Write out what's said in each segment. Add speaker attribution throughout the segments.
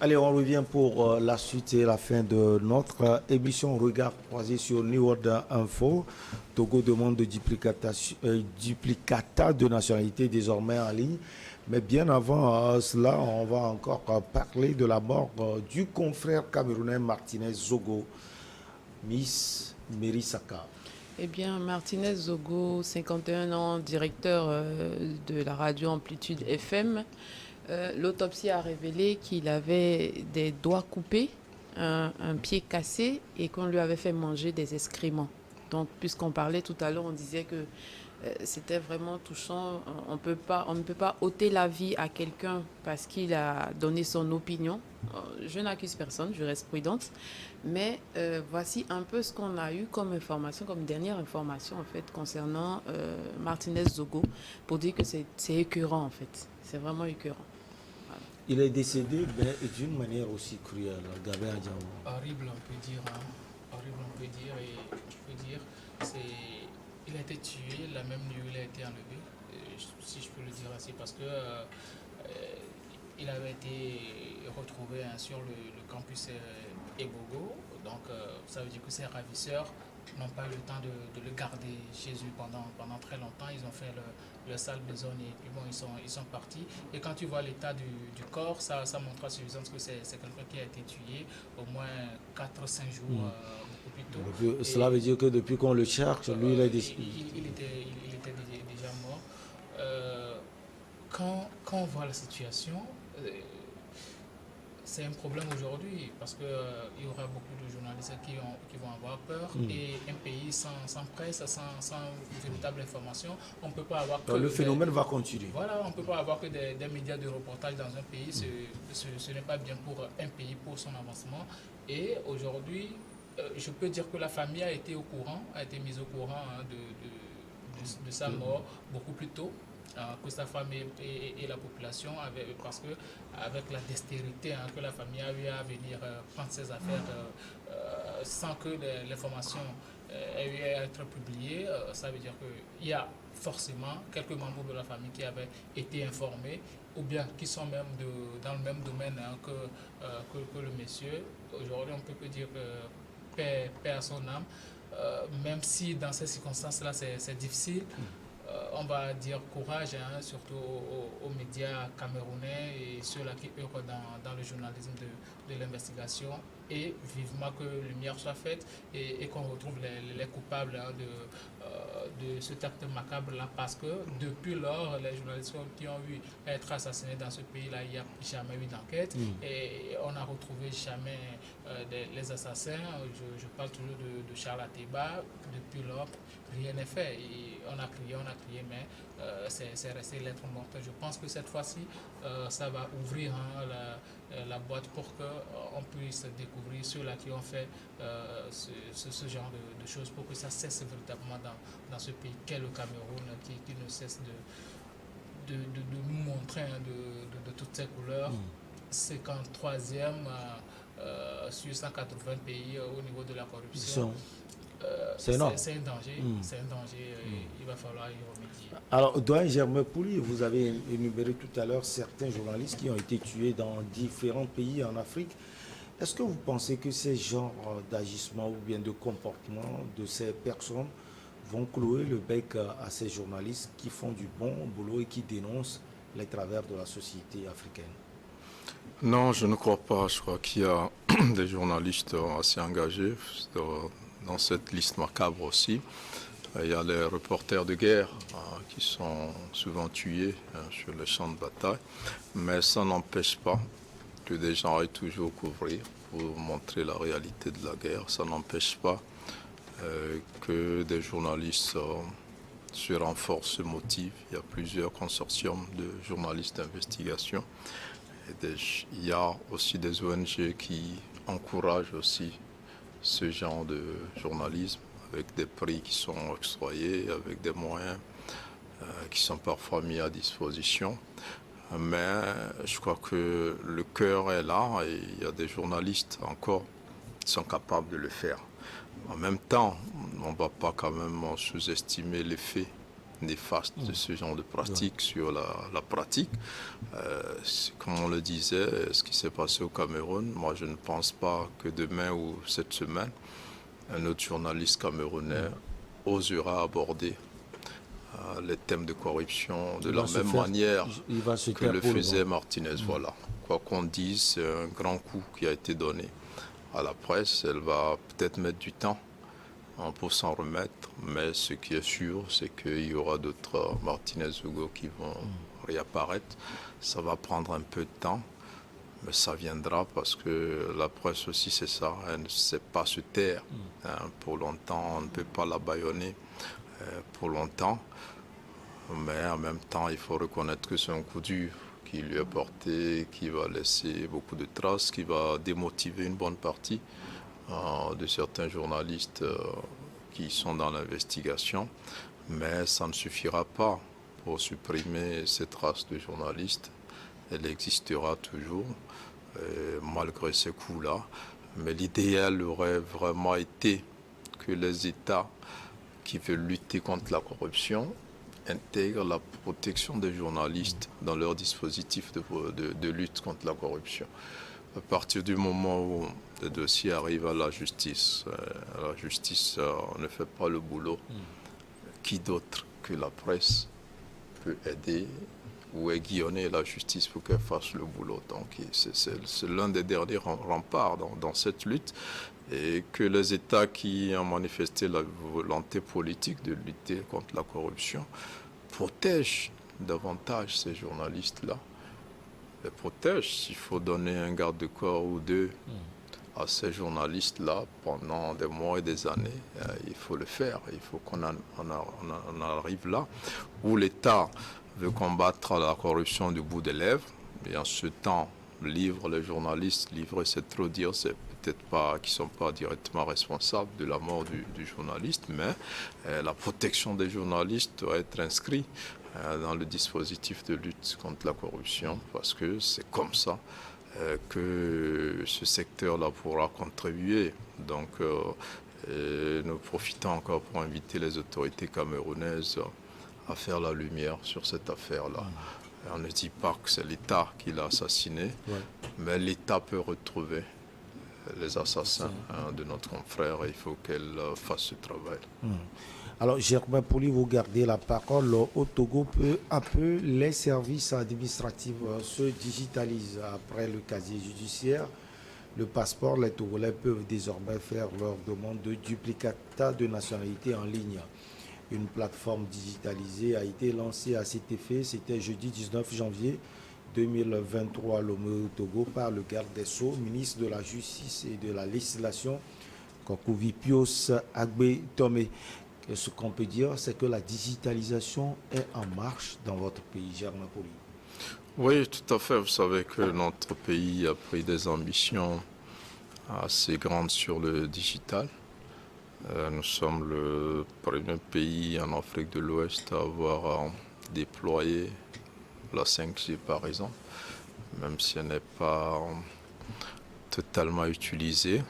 Speaker 1: Allez, on revient pour la suite et la fin de notre émission Regard croisé sur New World Info. Togo demande de duplicata de nationalité désormais en ligne. Mais bien avant cela, on va encore parler de la mort du confrère camerounais Martinez Zogo, Miss Merisaka.
Speaker 2: Eh bien, Martinez Zogo, 51 ans, directeur de la radio Amplitude FM. L'autopsie a révélé qu'il avait des doigts coupés, un pied cassé et qu'on lui avait fait manger des excréments. Donc, puisqu'on parlait tout à l'heure, on disait que c'était vraiment touchant. On ne peut pas ôter la vie à quelqu'un parce qu'il a donné son opinion. Je n'accuse personne, je reste prudente. Mais voici un peu ce qu'on a eu comme information, comme dernière information en fait concernant Martinez Zogo, pour dire que c'est écœurant en fait. C'est vraiment écœurant. Voilà.
Speaker 1: Il est décédé d'une manière aussi cruelle, Gabé Adjamou.
Speaker 3: Horrible, on peut dire. Hein. Horrible, on peut dire. Et je peux dire, il a été tué la même nuit où il a été enlevé, si je peux le dire ainsi, parce que il avait été retrouvé sur le campus Ebogo. Donc, ça veut dire que ses ravisseurs n'ont pas eu le temps de le garder chez eux pendant très longtemps. Ils ont fait le sale besogne et puis bon, ils sont partis. Et quand tu vois l'état du corps, ça montre à suffisance que c'est quelqu'un qui a été tué au moins 4-5 jours beaucoup plus tôt.
Speaker 1: Cela veut dire que depuis qu'on le cherche, lui, il est décédé.
Speaker 3: Il était déjà mort. Quand on voit la situation, c'est un problème aujourd'hui parce qu'il y aura beaucoup de journalistes qui vont avoir peur et un pays sans presse, sans véritable information, on ne peut pas avoir que...
Speaker 1: Le phénomène va continuer.
Speaker 3: Voilà, on ne peut pas avoir que des médias de reportage dans un pays. Ce n'est pas bien pour un pays, pour son avancement. Et aujourd'hui, je peux dire que la famille a été mise au courant de sa mort beaucoup plus tôt. Que sa famille et la population parce que avec la dextérité que la famille a eu à venir prendre ses affaires sans que l'information ait eu à être publiée, ça veut dire qu'il y a forcément quelques membres de la famille qui avaient été informés ou bien qui sont même dans le même domaine que le monsieur. Aujourd'hui, on peut que dire paix à son âme, même si dans ces circonstances-là c'est difficile. On va dire courage, surtout aux médias camerounais et ceux-là qui œuvrent dans le journalisme de l'investigation, et vivement que lumière soit faite et qu'on retrouve les coupables de cet acte macabre-là, parce que depuis lors, les journalistes qui ont eu à être assassinés dans ce pays-là, il n'y a jamais eu d'enquête et on n'a retrouvé jamais les assassins. Je parle toujours de Charles Ateba. Depuis lors, rien n'est fait. Et on a crié, mais c'est resté lettre morte. Je pense que cette fois-ci, ça va ouvrir la boîte pour qu'on puisse découvrir ceux-là qui ont fait ce genre de choses, pour que ça cesse véritablement dans ce pays qu'est le Cameroun, qui ne cesse de nous montrer de toutes ses couleurs. 53e sur 180 pays au niveau de la corruption. C'est un danger, il va falloir y remédier.
Speaker 1: Alors, Doyen Germain Pouli, vous avez énuméré tout à l'heure certains journalistes qui ont été tués dans différents pays en Afrique. Est-ce que vous pensez que ces genres d'agissements ou bien de comportements de ces personnes vont clouer le bec à ces journalistes qui font du bon boulot et qui dénoncent les travers de la société africaine?
Speaker 4: Non, je ne crois pas. Je crois qu'il y a des journalistes assez engagés dans cette liste macabre aussi. Il y a les reporters de guerre qui sont souvent tués sur les champs de bataille, mais ça n'empêche pas que des gens aillent toujours couvrir pour montrer la réalité de la guerre. Ça n'empêche pas que des journalistes se renforcent, se motivent. Il y a plusieurs consortiums de journalistes d'investigation. Il y a aussi des ONG qui encouragent aussi ce genre de journalisme, avec des prix qui sont octroyés, avec des moyens qui sont parfois mis à disposition. Mais je crois que le cœur est là et il y a des journalistes encore qui sont capables de le faire. En même temps, on ne va pas quand même sous-estimer l'effet néfastes de ce genre de pratique sur la pratique. Comme on le disait, ce qui s'est passé au Cameroun, moi je ne pense pas que demain ou cette semaine, un autre journaliste camerounais osera aborder les thèmes de corruption de la même manière que le faisait Martinez. Voilà. Quoi qu'on dise, c'est un grand coup qui a été donné à la presse. Elle va peut-être mettre du temps pour s'en remettre, mais ce qui est sûr, c'est qu'il y aura d'autres Martinez-Hugo qui vont réapparaître. Ça va prendre un peu de temps, mais ça viendra parce que la presse aussi, c'est ça, elle ne sait pas se taire. Pour longtemps, on ne peut pas la bâillonner pour longtemps, mais en même temps, il faut reconnaître que c'est un coup dur qui lui est porté, qui va laisser beaucoup de traces, qui va démotiver une bonne partie de certains journalistes qui sont dans l'investigation, mais ça ne suffira pas pour supprimer ces traces de journalistes. Elle existera toujours, malgré ces coups-là. Mais l'idéal aurait vraiment été que les États qui veulent lutter contre la corruption intègrent la protection des journalistes dans leur dispositif de lutte contre la corruption. À partir du moment où le dossier arrive à la justice ne fait pas le boulot. Qui d'autre que la presse peut aider ou aiguillonner la justice pour qu'elle fasse le boulot? Donc c'est l'un des derniers remparts dans cette lutte, et que les États qui ont manifesté la volonté politique de lutter contre la corruption protègent davantage ces journalistes-là. Les protègent. S'il faut donner un garde-corps ou deux à ces journalistes-là pendant des mois et des années, il faut le faire. Il faut qu'on en arrive là où l'État veut combattre la corruption du bout des lèvres, et en ce temps livre les journalistes. Livrer, c'est trop dire, c'est peut-être pas qu'ils ne sont pas directement responsables de la mort du journaliste, mais la protection des journalistes doit être inscrite dans le dispositif de lutte contre la corruption, parce que c'est comme ça que ce secteur-là pourra contribuer. Donc, nous profitons encore pour inviter les autorités camerounaises à faire la lumière sur cette affaire-là. On ne dit pas que c'est l'État qui l'a assassiné, mais l'État peut retrouver les assassins de notre confrère, et il faut qu'elle fasse ce travail.
Speaker 1: Alors, Germain Pouli, vous gardez la parole. Au Togo, peu à peu, les services administratifs se digitalisent. Après le casier judiciaire, le passeport, les Togolais peuvent désormais faire leur demande de duplicata de nationalité en ligne. Une plateforme digitalisée a été lancée à cet effet. C'était jeudi 19 janvier 2023 à Lomé, au Togo, par le garde des Sceaux, ministre de la Justice et de la Législation, Kokovi-Pius Agbe Tomé. Ce qu'on peut dire, c'est que la digitalisation est en marche dans votre pays, Germain Pouli.
Speaker 4: Oui, tout à fait. Vous savez que notre pays a pris des ambitions assez grandes sur le digital. Nous sommes le premier pays en Afrique de l'Ouest à avoir déployé la 5G, par exemple, même si elle n'est pas totalement utilisée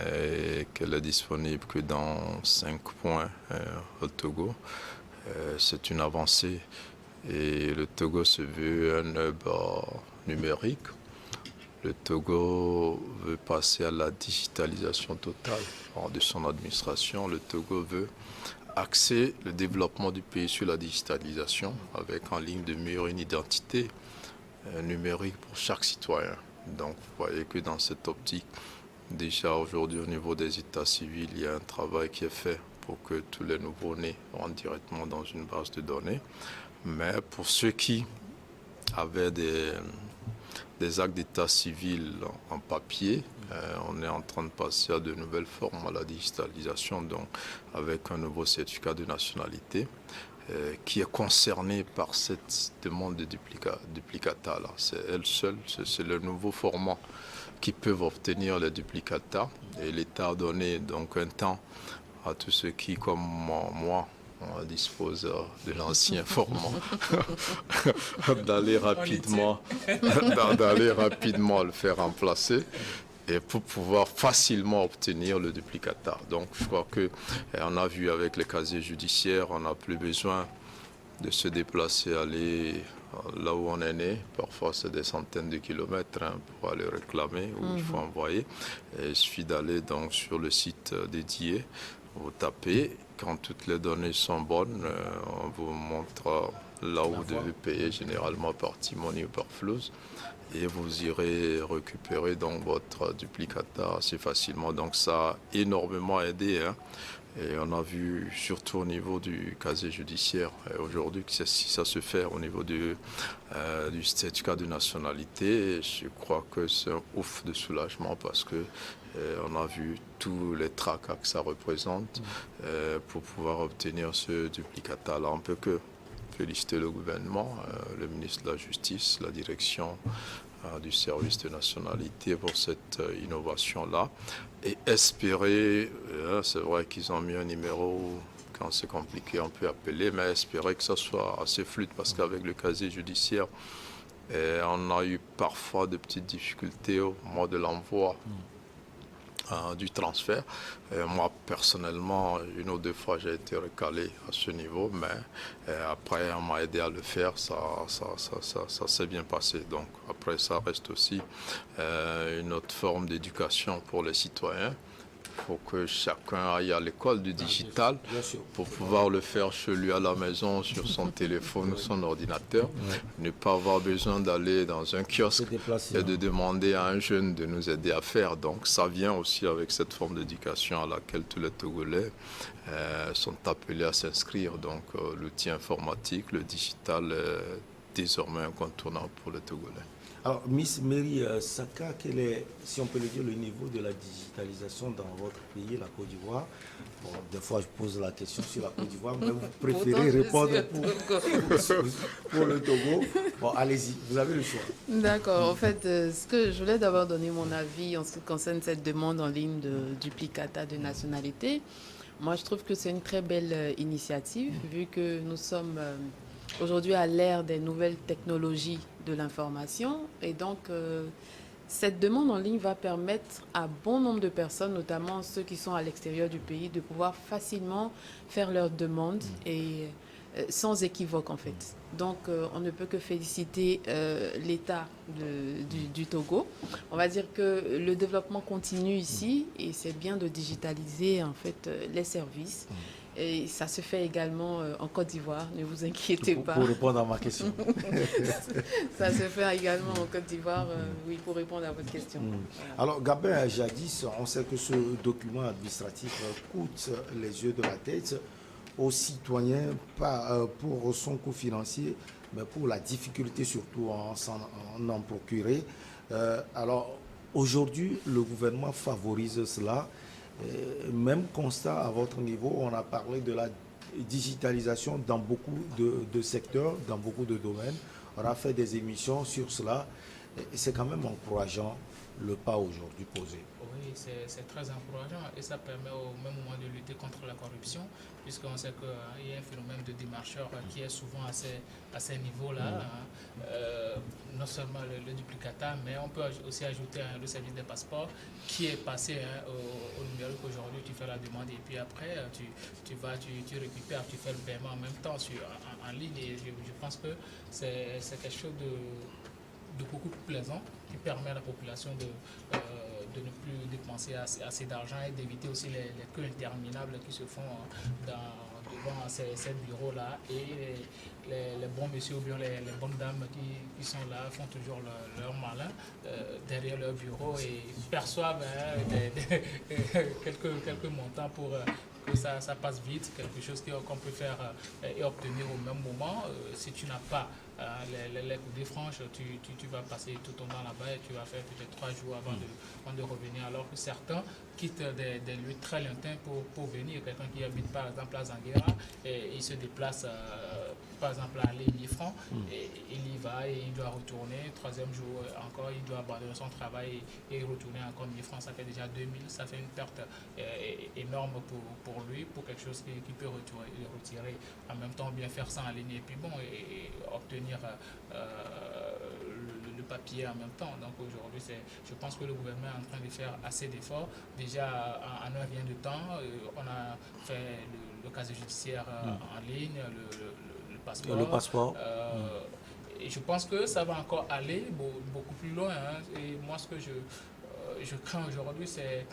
Speaker 4: et qu'elle est disponible que dans 5 points au Togo. C'est une avancée, et le Togo se veut un hub numérique. Le Togo veut passer à la digitalisation totale de son administration. Le Togo veut axer le développement du pays sur la digitalisation, avec en ligne de mire une identité numérique pour chaque citoyen. Donc vous voyez que dans cette optique, déjà aujourd'hui au niveau des états civils, il y a un travail qui est fait pour que tous les nouveaux-nés rentrent directement dans une base de données. Mais pour ceux qui avaient des actes d'état civil en papier, on est en train de passer à de nouvelles formes à la digitalisation, donc avec un nouveau certificat de nationalité qui est concerné par cette demande de duplicata. C'est elle seule, c'est le nouveau format qui peuvent obtenir les duplicata, et l'État a donné donc un temps à tous ceux qui, comme moi, dispose de l'ancien format d'aller rapidement le faire remplacer, et pour pouvoir facilement obtenir le duplicata. Donc je crois qu'on a vu avec les casiers judiciaires, on n'a plus besoin de se déplacer, aller là où on est né. Parfois, c'est des centaines de kilomètres pour aller réclamer ou il faut envoyer. Et il suffit d'aller donc sur le site dédié, vous tapez. Quand toutes les données sont bonnes, on vous montre là où vous devez payer, généralement par T-Money ou par Flows. Et vous irez récupérer donc votre duplicata assez facilement. Donc ça a énormément aidé. Et on a vu, surtout au niveau du casier judiciaire, aujourd'hui, que si ça se fait au niveau du certificat de nationalité, je crois que c'est un ouf de soulagement parce que on a vu tous les tracas que ça représente pour pouvoir obtenir ce duplicata-là. On ne peut que féliciter le gouvernement, le ministre de la Justice, la direction du service de nationalité pour cette innovation-là. Et espérer, c'est vrai qu'ils ont mis un numéro, quand c'est compliqué on peut appeler, mais espérer que ça soit assez fluide parce qu'avec le casier judiciaire, on a eu parfois de petites difficultés au moment de l'envoi du transfert. Moi, personnellement, une ou deux fois, j'ai été recalé à ce niveau, mais après, on m'a aidé à le faire, ça s'est bien passé. Donc, après, ça reste aussi une autre forme d'éducation pour les citoyens. Il faut que chacun aille à l'école du digital pour pouvoir le faire chez lui à la maison, sur son téléphone ou son ordinateur. Ne pas avoir besoin d'aller dans un kiosque et de demander à un jeune de nous aider à faire. Donc ça vient aussi avec cette forme d'éducation à laquelle tous les Togolais sont appelés à s'inscrire. Donc l'outil informatique, le digital est désormais incontournable pour les Togolais.
Speaker 1: Alors, Miss Mary Saka, quel est, si on peut le dire, le niveau de la digitalisation dans votre pays, la Côte d'Ivoire? Bon, des fois, je pose la question sur la Côte d'Ivoire, mais vous préférez répondre pour le Togo. Bon, allez-y, vous avez le choix.
Speaker 2: D'accord. En fait, ce que je voulais d'abord donner mon avis en ce qui concerne cette demande en ligne de duplicata de nationalité. Moi, je trouve que c'est une très belle initiative, vu que nous sommes aujourd'hui à l'ère des nouvelles technologies de l'information. Et donc, cette demande en ligne va permettre à bon nombre de personnes, notamment ceux qui sont à l'extérieur du pays, de pouvoir facilement faire leurs demandes et sans équivoque, en fait. Donc, on ne peut que féliciter l'État du Togo. On va dire que le développement continue ici et c'est bien de digitaliser, en fait, les services. Et ça se fait également en Côte d'Ivoire, ne vous inquiétez pas.
Speaker 1: Pour répondre à ma question.
Speaker 2: Ça se fait également en Côte d'Ivoire, oui, pour répondre à votre question.
Speaker 1: Voilà. Alors, Gabin, jadis, on sait que ce document administratif coûte les yeux de la tête aux citoyens, pas pour son coût financier, mais pour la difficulté surtout en procurer. Alors, aujourd'hui, le gouvernement favorise cela. Même constat à votre niveau, on a parlé de la digitalisation dans beaucoup de secteurs, dans beaucoup de domaines. On a fait des émissions sur cela. C'est quand même encourageant le pas aujourd'hui posé.
Speaker 3: Oui, c'est très encourageant et ça permet au même moment de lutter contre la corruption, puisqu'on sait qu'il y a un phénomène de démarcheur qui est souvent à ces niveaux-là. Non seulement le duplicata, mais on peut aussi ajouter le service des passeports qui est passé au numérique aujourd'hui. Tu fais la demande et puis après, tu récupères, tu fais le paiement en même temps en ligne. Et je pense que c'est quelque chose de beaucoup plus plaisant qui permet à la population de ne plus dépenser assez d'argent et d'éviter aussi les queues interminables qui se font devant ces bureaux-là. Et les bons messieurs ou bien les bonnes dames qui sont là font toujours leur malin derrière leur bureau et perçoivent quelques montants pour que ça passe vite, quelque chose qu'on peut faire et obtenir au même moment. Si tu n'as pas les coudées franches, tu vas passer tout ton temps là-bas et tu vas faire peut-être 3 jours avant de revenir, alors que certains quittent des lieux très lointains pour venir. Quelqu'un qui habite par exemple à Zanguera et il se déplace par exemple à Léni-Franc et il y va et il doit retourner. 3e jour encore, il doit abandonner son travail et retourner encore 1000 francs. Ça fait déjà 2000, ça fait une perte énorme pour lui, pour quelque chose qu'il peut retirer en même temps, bien faire ça en ligne et puis bon, et obtenir le papier en même temps. Donc aujourd'hui, je pense que le gouvernement est en train de faire assez d'efforts. Déjà, en un rien de temps, on a fait le casier judiciaire en ligne, le passeport.
Speaker 1: Le passeport.
Speaker 3: Et je pense que ça va encore aller beaucoup plus loin. Hein. Et moi, ce que je crains aujourd'hui, c'est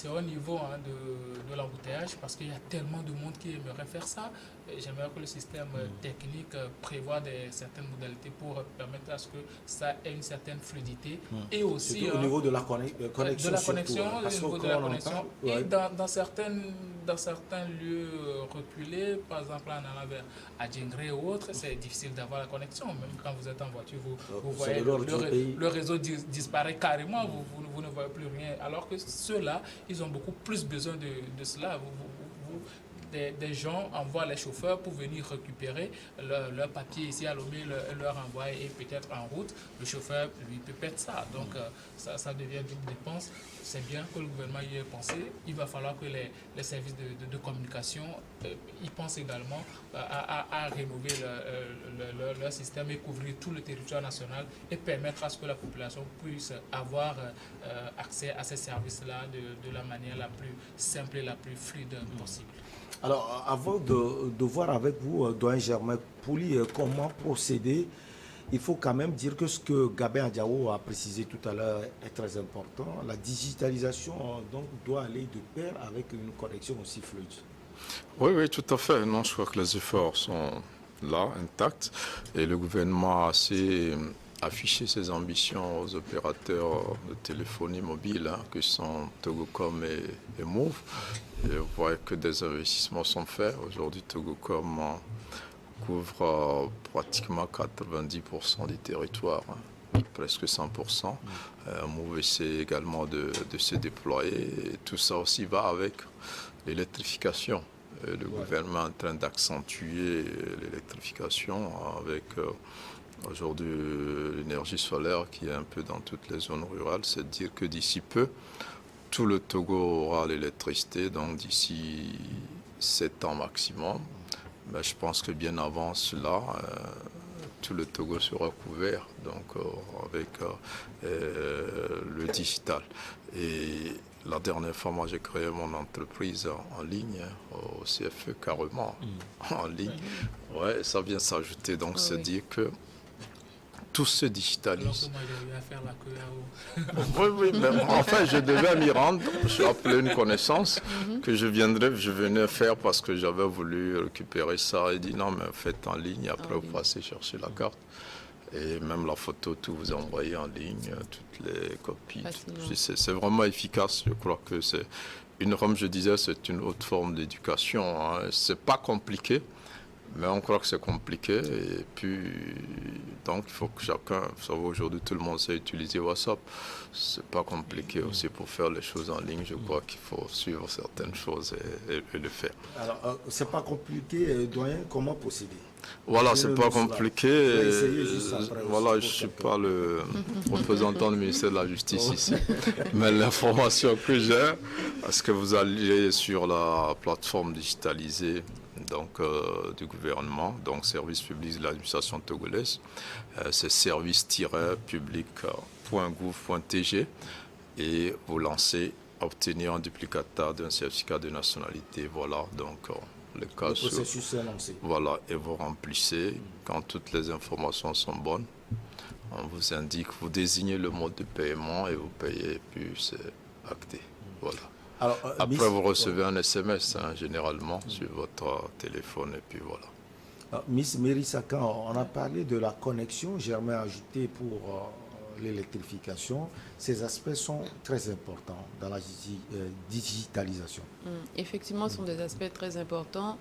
Speaker 3: au niveau de l'embouteillage, parce qu'il y a tellement de monde qui aimerait faire ça. J'aimerais que le système technique prévoit certaines modalités pour permettre à ce que ça ait une certaine fluidité. Et aussi
Speaker 1: au niveau de la connexion.
Speaker 3: De la connexion,
Speaker 1: surtout,
Speaker 3: au niveau de la connexion. Et dans certains lieux reculés, par exemple en allant vers Adjingré ou autre, c'est difficile d'avoir la connexion. Même quand vous êtes en voiture, vous voyez le réseau disparaît carrément, vous ne voyez plus rien. Alors que ceux-là, ils ont beaucoup plus besoin de cela. Des gens envoient les chauffeurs pour venir récupérer leur papier ici à Lomé, leur envoyer et peut-être en route, le chauffeur lui peut perdre ça. Donc ça devient une dépense. C'est bien que le gouvernement y ait pensé. Il va falloir que les services de communication y pensent également à rénover leur système et couvrir tout le territoire national et permettre à ce que la population puisse avoir accès à ces services-là de la manière la plus simple et la plus fluide possible.
Speaker 1: Alors, avant de voir avec vous, doyen Germain Pouli, comment procéder, il faut quand même dire que ce que Gabin Adjao a précisé tout à l'heure est très important. La digitalisation donc, doit aller de pair avec une connexion aussi fluide.
Speaker 4: Oui, tout à fait. Non, je crois que les efforts sont là, intacts, et le gouvernement a assez affiché ses ambitions aux opérateurs de téléphonie mobile, que sont Togocom et Move. Et vous voyez que des investissements sont faits. Aujourd'hui, Togocom couvre pratiquement 90% du territoire, presque 100%. Move essaie également de se déployer. Et tout ça aussi va avec l'électrification. Le gouvernement est en train d'accentuer l'électrification avec aujourd'hui l'énergie solaire qui est un peu dans toutes les zones rurales. C'est de dire que d'ici peu, tout le Togo aura l'électricité, donc d'ici 7 ans maximum. Mais je pense que bien avant cela, tout le Togo sera couvert donc, avec le digital. Et la dernière fois, moi, j'ai créé mon entreprise en ligne, au CFE carrément, en ligne. Ouais, ça vient s'ajouter, donc se dire que tout se digitalise. Oui, mais enfin, je devais m'y rendre. Je suis appelé une connaissance que je venais faire parce que j'avais voulu récupérer ça. Il dit non, mais faites en ligne. Après, vous passez chercher la carte. Et même la photo, tout vous envoyez en ligne, toutes les copies. C'est vraiment efficace. Je crois que c'est comme je disais, c'est une autre forme d'éducation. Hein. C'est pas compliqué. Mais on croit que c'est compliqué et puis donc il faut que chacun, vous savez aujourd'hui tout le monde sait utiliser WhatsApp, c'est pas compliqué aussi pour faire les choses en ligne, je crois qu'il faut suivre certaines choses et le faire.
Speaker 1: Alors c'est pas compliqué, doyen, comment procéder?
Speaker 4: Voilà, c'est pas compliqué. Voilà, je ne suis pas le représentant du ministère de la Justice ici. Mais l'information que j'ai, est-ce que vous allez sur la plateforme digitalisée donc, du gouvernement, donc service public de l'administration togolaise, c'est service-public.gouv.tg et vous lancez obtenir un duplicata d'un certificat de nationalité. Voilà, donc le
Speaker 1: processus est lancé.
Speaker 4: Voilà, et vous remplissez. Quand toutes les informations sont bonnes, on vous indique, vous désignez le mode de paiement et vous payez, et puis c'est acté. Voilà.
Speaker 1: Alors,
Speaker 4: après, vous recevez un SMS, généralement, sur votre téléphone, et puis voilà.
Speaker 1: Miss Mérissaka, on a parlé de la connexion, Germain a ajouté pour l'électrification. Ces aspects sont très importants dans la digitalisation.
Speaker 2: Effectivement, ce sont des aspects très importants.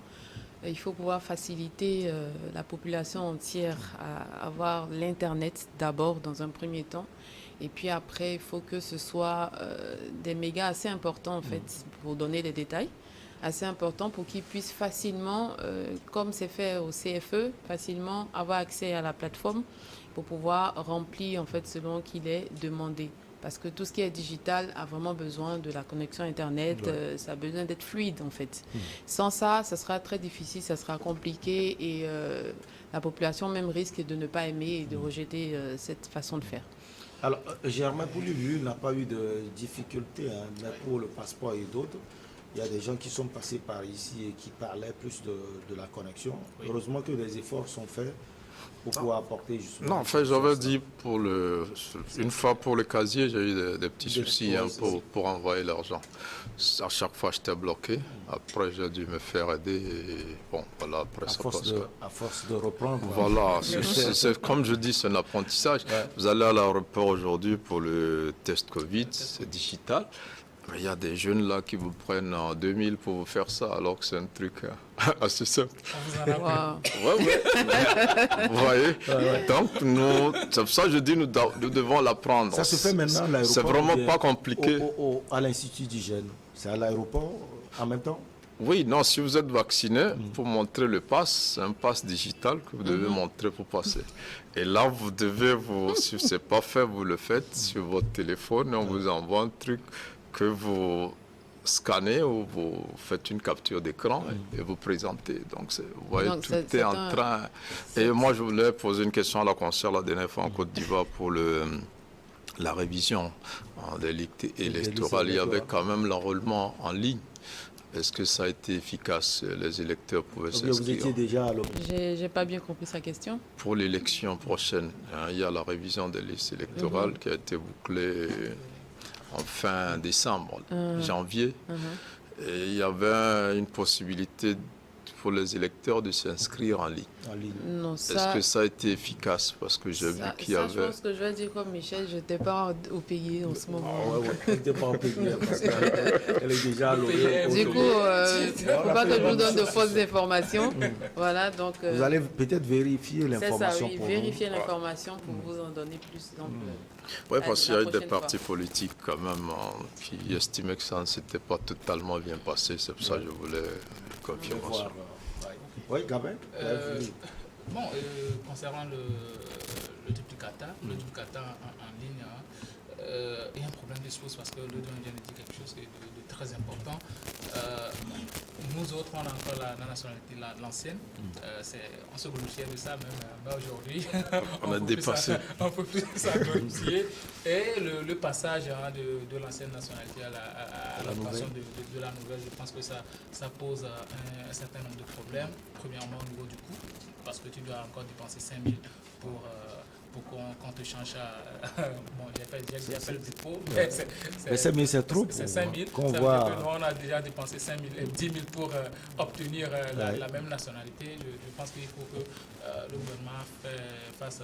Speaker 2: Il faut pouvoir faciliter la population entière à avoir l'Internet d'abord, dans un premier temps. Et puis après, il faut que ce soit des mégas assez importants, en fait, pour donner les détails, assez importants pour qu'ils puissent facilement, comme c'est fait au CFE, facilement avoir accès à la plateforme pour pouvoir remplir, en fait, selon qu'il est demandé. Parce que tout ce qui est digital a vraiment besoin de la connexion Internet, ça a besoin d'être fluide, en fait. Sans ça, ça sera très difficile, ça sera compliqué et la population même risque de ne pas aimer et de rejeter cette façon de faire.
Speaker 1: Alors, Germain Pouli, lui, n'a pas eu de difficulté, mais pour le passeport et d'autres, il y a des gens qui sont passés par ici et qui parlaient plus de la connexion.
Speaker 3: Oui.
Speaker 1: Heureusement que des efforts sont faits pour pouvoir apporter justement...
Speaker 4: Non, en fait, j'avais dit une fois pour le casier, j'ai eu des petits soucis pour envoyer l'argent. À chaque fois, j'étais bloqué. Après, j'ai dû me faire aider. Et bon, voilà, après,
Speaker 1: à
Speaker 4: ça
Speaker 1: force
Speaker 4: passe.
Speaker 1: à force de reprendre.
Speaker 4: Voilà, comme je dis, c'est un apprentissage.
Speaker 1: Ouais.
Speaker 4: Vous allez à l'aéroport aujourd'hui pour le test Covid, c'est digital. Mais il y a des jeunes là qui vous prennent en 2000 pour vous faire ça, alors que c'est un truc assez simple.
Speaker 3: On vous en a
Speaker 2: Wow.
Speaker 4: Ouais. Vous voyez? Donc, c'est pour ça que je dis, nous devons l'apprendre.
Speaker 1: Ça se fait maintenant à l'aéroport.
Speaker 4: C'est vraiment
Speaker 1: ou bien
Speaker 4: pas compliqué.
Speaker 1: à l'Institut d'hygiène. C'est à l'aéroport en même temps?
Speaker 4: Oui, non, si vous êtes vacciné, pour montrer le pass, c'est un pass digital que vous devez montrer pour passer. Et là, vous devez, si ce n'est pas fait, vous le faites sur votre téléphone et on vous envoie un truc que vous scannez ou vous faites une capture d'écran et vous présentez. Donc, vous voyez,
Speaker 2: Donc,
Speaker 4: tout est en train. Et moi, je voulais poser une question à la conseillère la dernière fois en Côte d'Ivoire pour la révision des ligues électorales. Il y avait quand même l'enrôlement en ligne. Est-ce que ça a été efficace? Les électeurs pouvaient
Speaker 1: Ou bien vous étiez
Speaker 4: s'inscrire.
Speaker 1: déjà à l'hôpital?
Speaker 2: J'ai pas bien compris sa question.
Speaker 4: Pour l'élection prochaine, il y a la révision des listes électorales qui a été bouclée en fin décembre, janvier. Et il y avait une possibilité pour les électeurs de s'inscrire en ligne.
Speaker 1: En ligne.
Speaker 2: Non,
Speaker 4: Est-ce
Speaker 2: ça,
Speaker 4: que ça a été efficace? Parce que j'ai vu qu'il y
Speaker 2: je
Speaker 4: avait...
Speaker 2: pense que je vais dire comme Michel, je n'étais pas au pays en ce moment.
Speaker 1: Elle n'était pas en pays parce qu'elle est déjà à l'hôpital.
Speaker 2: Du coup, il ne faut pas que je vous donne de fausses informations. Voilà, donc...
Speaker 1: Vous allez peut-être vérifier
Speaker 2: c'est ça,
Speaker 1: l'information
Speaker 2: oui,
Speaker 1: pour
Speaker 2: vérifier l'information pour vous en donner plus. Donc,
Speaker 4: Oui, parce qu'il y a eu des
Speaker 2: prochaine fois.
Speaker 4: partis politiques quand même qui estimaient que ça ne s'était pas totalement bien passé. C'est pour ça que je voulais une confirmation.
Speaker 1: Oui, Gabin?
Speaker 3: Bon, concernant le duplicata, en ligne, il y a un problème de choses parce que le don vient de dire quelque chose de très important. Nous autres, on a encore la nationalité, l'ancienne. On se glorifiait de ça même, mais aujourd'hui,
Speaker 4: On a dépassé.
Speaker 3: On peut plus ça glorifier. Et le passage de l'ancienne nationalité à l'obtention de la nouvelle, je pense que ça pose un certain nombre de problèmes. Premièrement, au niveau du coût, parce que tu dois encore dépenser 5 000 pour qu'on te change à... Bon, j'ai fait le dépôt,
Speaker 1: Mais c'est trop.
Speaker 3: c'est 5 000.
Speaker 1: Qu'on
Speaker 3: Ça
Speaker 1: voit...
Speaker 3: veut dire que nous, on a déjà dépensé 5 000 et 10 000 pour obtenir la même nationalité. Je pense qu'il faut que le gouvernement fasse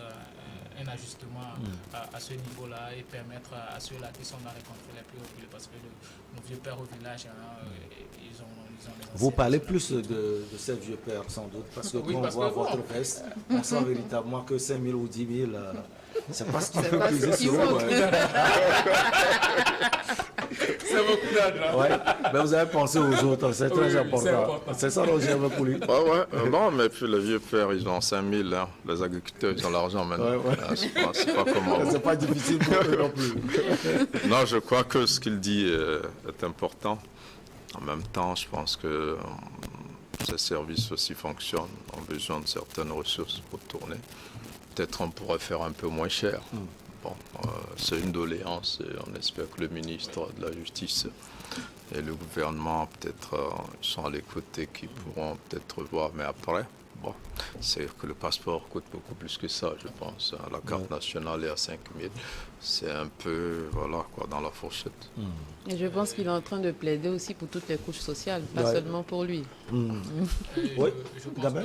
Speaker 3: un ajustement à ce niveau-là et permettre à ceux-là qui sont dans les contrées les plus reculés, parce que nos vieux pères au village, ils ont les
Speaker 1: Vous
Speaker 3: anciennes
Speaker 1: parlez
Speaker 3: nationalités.
Speaker 1: plus de ces vieux pères, sans doute, parce que
Speaker 3: Oui,
Speaker 1: quand on
Speaker 3: parce
Speaker 1: voit
Speaker 3: que
Speaker 1: votre
Speaker 3: bon.
Speaker 1: veste, on sent véritablement que 5 000 ou 10 000, c'est pas ce qui
Speaker 2: C'est
Speaker 1: peut
Speaker 2: pas ce
Speaker 1: peser
Speaker 2: qu'il
Speaker 1: sur vous.
Speaker 2: faut.
Speaker 3: C'est beaucoup d'argent.
Speaker 1: Ouais. Mais vous avez pensé aux autres, c'est très
Speaker 3: c'est
Speaker 1: important.
Speaker 3: important.
Speaker 1: C'est ça dont j'aime pour lui.
Speaker 4: Non, mais puis les vieux pères, ils ont 5 000. Hein. Les agriculteurs, ils ont l'argent maintenant.
Speaker 1: Ouais.
Speaker 4: C'est pas comme avant.
Speaker 1: C'est pas difficile pour eux non plus.
Speaker 4: Non, je crois que ce qu'il dit est important. En même temps, je pense que ces services aussi fonctionnent, ont besoin de certaines ressources pour tourner. Peut-être on pourrait faire un peu moins cher. Bon, c'est une doléance et on espère que le ministre de la Justice et le gouvernement peut-être sont à l'écoute et qui pourront peut-être voir. Mais après, bon, c'est que le passeport coûte beaucoup plus que ça, je pense. La carte nationale est à 5 000. C'est un peu, voilà, quoi, dans la fourchette.
Speaker 2: Et je pense qu'il est en train de plaider aussi pour toutes les couches sociales, pas
Speaker 1: Ouais.
Speaker 2: seulement pour lui.
Speaker 1: Oui,
Speaker 3: Je pense
Speaker 1: Gabin?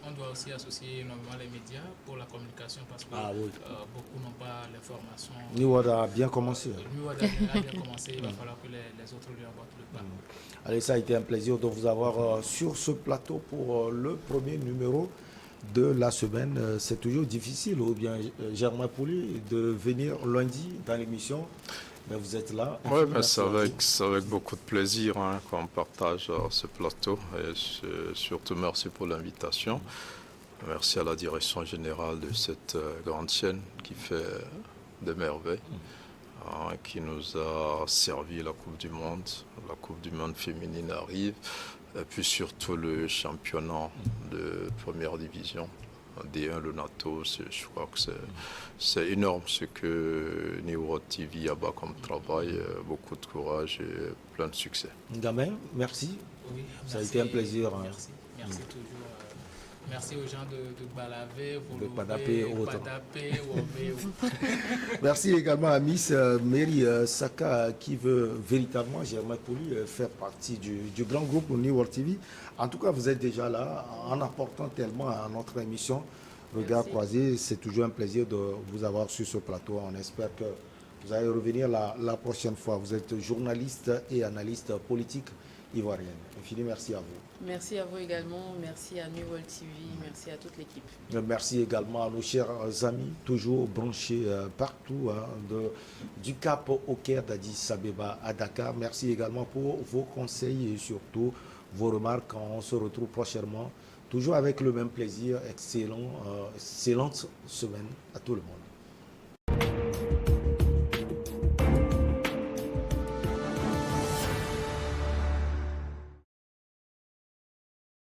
Speaker 3: qu'on doit aussi associer énormément les médias pour la communication parce que
Speaker 1: Oui.
Speaker 3: beaucoup n'ont pas l'information.
Speaker 1: Niwad a bien commencé.
Speaker 3: Niwad a bien commencé, il va falloir que les autres lui emboîtent le pas.
Speaker 1: Allez, ça a été un plaisir de vous avoir sur ce plateau pour le premier numéro de la semaine. C'est toujours difficile, ou bien Germain Pouli, de venir lundi dans l'émission. Mais vous êtes là.
Speaker 4: Oui, mais c'est avec beaucoup de plaisir qu'on partage ce plateau. Et surtout, merci pour l'invitation. Merci à la direction générale de cette grande chaîne qui fait des merveilles, qui nous a servi la Coupe du Monde. La Coupe du Monde féminine arrive. Et puis surtout le championnat de première division D1, le NATO. Je crois que c'est énorme ce que New World TV a bas comme travail. Beaucoup de courage et plein de succès.
Speaker 1: Gamin, merci.
Speaker 3: Oui,
Speaker 1: Ça a
Speaker 3: merci,
Speaker 1: été un plaisir.
Speaker 3: Merci toujours. Merci aux gens de Balavé,
Speaker 1: De Padapé et autres.
Speaker 3: Padapé, Womé.
Speaker 1: Merci également à Miss Mary Saka qui veut véritablement, Germain Pouli, faire partie du grand groupe New World TV. En tout cas, vous êtes déjà là en apportant tellement à notre émission Regard croisé. C'est toujours un plaisir de vous avoir sur ce plateau. On espère que vous allez revenir la prochaine fois. Vous êtes journaliste et analyste politique ivoirienne. Infini merci à vous.
Speaker 2: Merci à vous également. Merci à New World TV. Merci à toute l'équipe.
Speaker 1: Merci également à nos chers amis, toujours branchés partout, du Cap au Caire, d'Addis Abeba à Dakar. Merci également pour vos conseils et surtout vos remarques. On se retrouve prochainement, toujours avec le même plaisir. Excellente semaine à tout le monde.